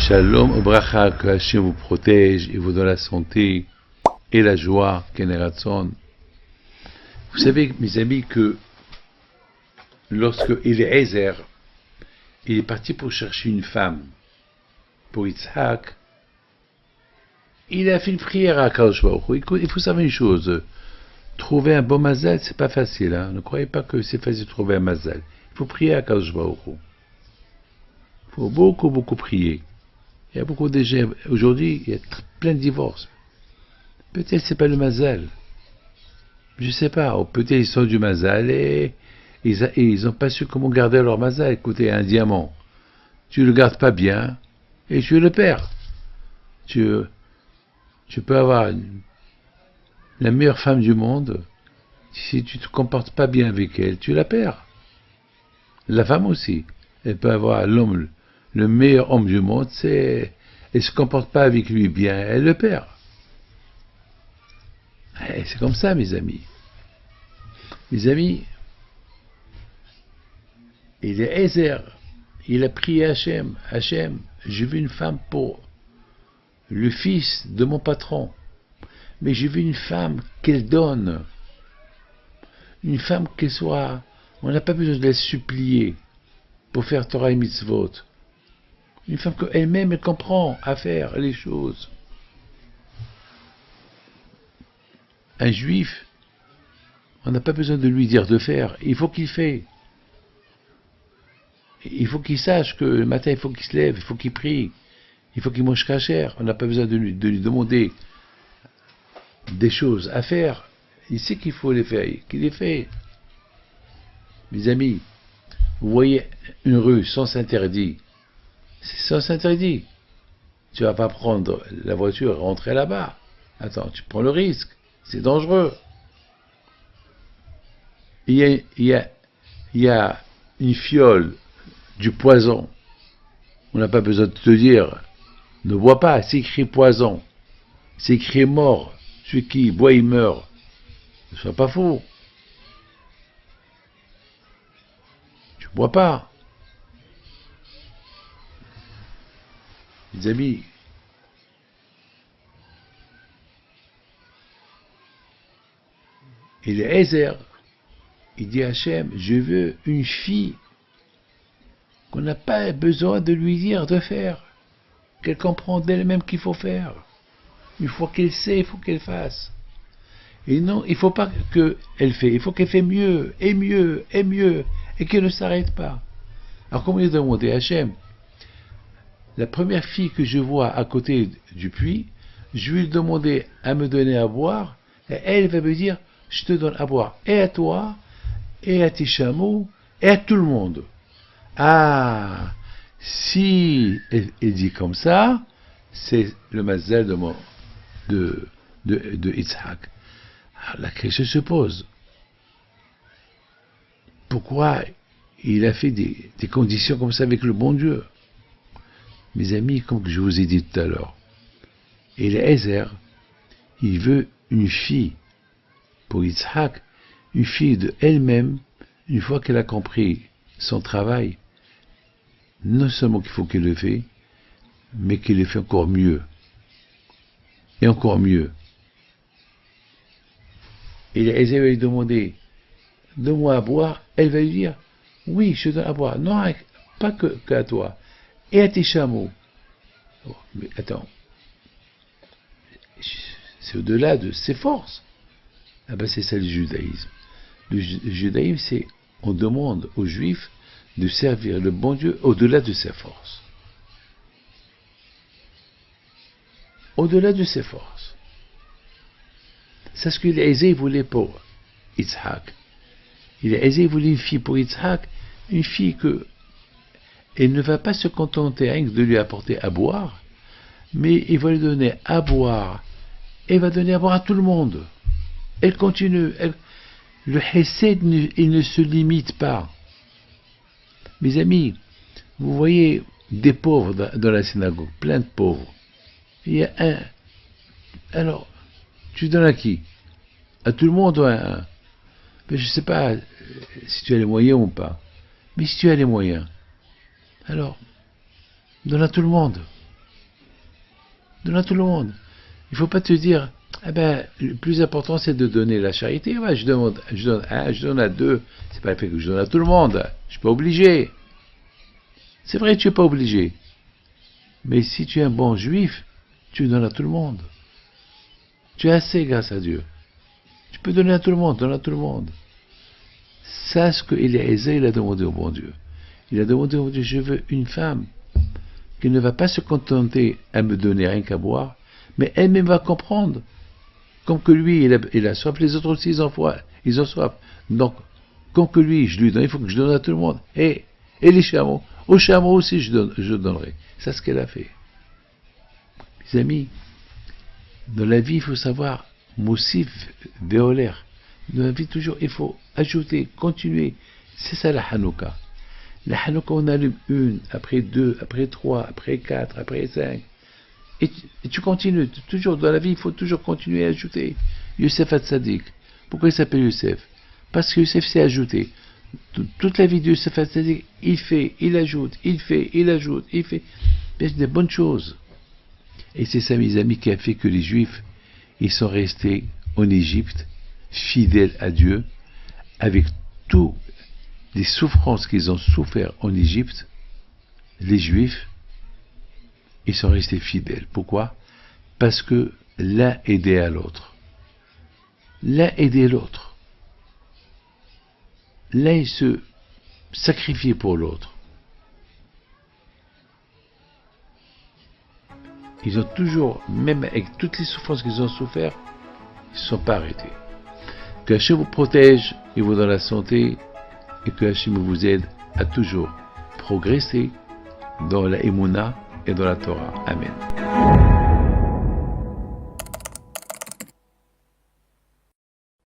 Shalom au bracha, que Hachem vous protège et vous donne la santé et la joie, Keneratson. Vous savez, mes amis, que lorsque Eliezer il est parti pour chercher une femme pour Yitzhak, il a fait une prière à Akadosh Baruch Hu. Écoute, il faut savoir une chose, trouver un bon mazal, c'est pas facile. Hein? Ne croyez pas que c'est facile de trouver un mazal. Il faut prier à Akadosh Baruch Hu. Il faut beaucoup prier. Il y a beaucoup de gens, aujourd'hui, il y a plein de divorces. Peut-être c'est pas le mazal. Je sais pas, ou peut-être ils sont du mazal et ils n'ont pas su comment garder leur mazal. Écoutez, un diamant, tu le gardes pas bien et tu le perds. Tu peux avoir la meilleure femme du monde, si tu te comportes pas bien avec elle, tu la perds. La femme aussi, elle peut avoir l'homme, le meilleur homme du monde, elle se comporte pas avec lui bien, elle le perd. Et c'est comme ça, mes amis. Mes amis, il est Ezer, il a prié Hachem, Hachem, j'ai vu une femme pour le fils de mon patron, mais j'ai vu une femme qu'elle donne, une femme qu'elle soit, on n'a pas besoin de la supplier pour faire Torah et Mitzvot, une femme qu'elle-même elle comprend à faire les choses. Un juif, on n'a pas besoin de lui dire de faire, il faut qu'il fait. Il faut qu'il sache que le matin il faut qu'il se lève, il faut qu'il prie, il faut qu'il mange kasher. On n'a pas besoin de lui demander des choses à faire. Il sait qu'il faut les faire, qu'il les fait. Mes amis, vous voyez une rue sans interdit, c'est sans interdit. Tu vas pas prendre la voiture et rentrer là-bas. Attends, tu prends le risque, c'est dangereux. Il y a une fiole, du poison. On n'a pas besoin de te dire, ne bois pas, c'est écrit poison, c'est écrit mort, celui qui boit il meurt. Ne sois pas fou. Tu bois pas. Les amis, il est Ezer, il dit à Hachem, je veux une fille qu'on n'a pas besoin de lui dire de faire, qu'elle comprend d'elle-même qu'il faut faire. Une fois qu'elle sait, il faut qu'elle fasse. Et non, il ne faut pas qu'elle fait, il faut qu'elle fait mieux, et mieux, et mieux, et qu'elle ne s'arrête pas. Alors comment il a demandé à Hachem, la première fille que je vois à côté du puits, je vais lui demander à me donner à boire, et elle va me dire, je te donne à boire, et à toi, et à tes chameaux, et à tout le monde. Ah, si elle dit comme ça, c'est le mazal de Yitzhak. Alors la question se pose. Pourquoi il a fait des conditions comme ça avec le bon Dieu? Mes amis, comme je vous ai dit tout à l'heure, Eliezer, il veut une fille pour Yitzhak, une fille de elle-même, une fois qu'elle a compris son travail, non seulement qu'il faut qu'elle le fait, mais qu'elle le fait encore mieux. Et encore mieux. Et Eliezer va lui demander, donne-moi à boire, elle va lui dire, oui, je te donne à boire. Non, pas qu'à toi, et à tes chameaux. Oh, mais attends, c'est au-delà de ses forces. Ah ben c'est ça le judaïsme. Le judaïsme, c'est, on demande aux juifs de servir le bon Dieu au-delà de ses forces. Au-delà de ses forces. C'est ce que Eliezer voulait pour Yitzhak. Eliezer voulait une fille pour Yitzhak, une fille que elle ne va pas se contenter rien que de lui apporter à boire, mais il va lui donner à boire, et va donner à boire à tout le monde. Elle continue. Le Hesed, il ne se limite pas. Mes amis, vous voyez des pauvres dans la synagogue, plein de pauvres. Il y a un. Alors, tu donnes à qui? À tout le monde ou à un? Mais je ne sais pas si tu as les moyens ou pas. Mais si tu as les moyens, alors, donne à tout le monde. Donne à tout le monde. Il ne faut pas te dire, eh ben, le plus important c'est de donner la charité. Ouais, je donne à deux. C'est pas le fait que je donne à tout le monde. Je suis pas obligé. C'est vrai, tu es pas obligé. Mais si tu es un bon juif, tu donnes à tout le monde. Tu as assez grâce à Dieu. Tu peux donner à tout le monde, donne à tout le monde. C'est ce qu'Eliezer il a demandé au bon Dieu. Il a demandé au bon Dieu, je veux une femme qui ne va pas se contenter à me donner rien qu'à boire, mais elle-même va comprendre. Comme que lui, il a soif, les autres aussi, ils ont soif. Donc, comme que lui, je lui donne, il faut que je donne à tout le monde. Et les chameaux, aux chameaux aussi, je donnerai. C'est ce qu'elle a fait. Mes amis, dans la vie, il faut savoir, moussif, véolaire. Dans la vie, toujours, il faut ajouter, continuer. C'est ça la Hanouka. La Hanouka, on allume une, après deux, après trois, après quatre, après cinq. Et tu continues. Toujours dans la vie, il faut toujours continuer à ajouter. Youssef Hatzadik. Pourquoi il s'appelle Youssef? Parce que Youssef s'est ajouté. Toute la vie de Youssef Hatzadik, il fait, il ajoute, il fait, il ajoute, il fait. Mais c'est des bonnes choses. Et c'est ça, mes amis, qui a fait que les Juifs, ils sont restés en Égypte, fidèles à Dieu, avec toutes les souffrances qu'ils ont souffert en Égypte. Les Juifs, ils sont restés fidèles. Pourquoi? Parce que l'un aidait à l'autre. L'un aidait l'autre. L'un il se sacrifiait pour l'autre. Ils ont toujours, même avec toutes les souffrances qu'ils ont souffert, ils ne se sont pas arrêtés. Que Hachem vous protège et vous donne la santé, et que Hachem vous aide à toujours progresser dans la Emouna et dans la Torah. Amen.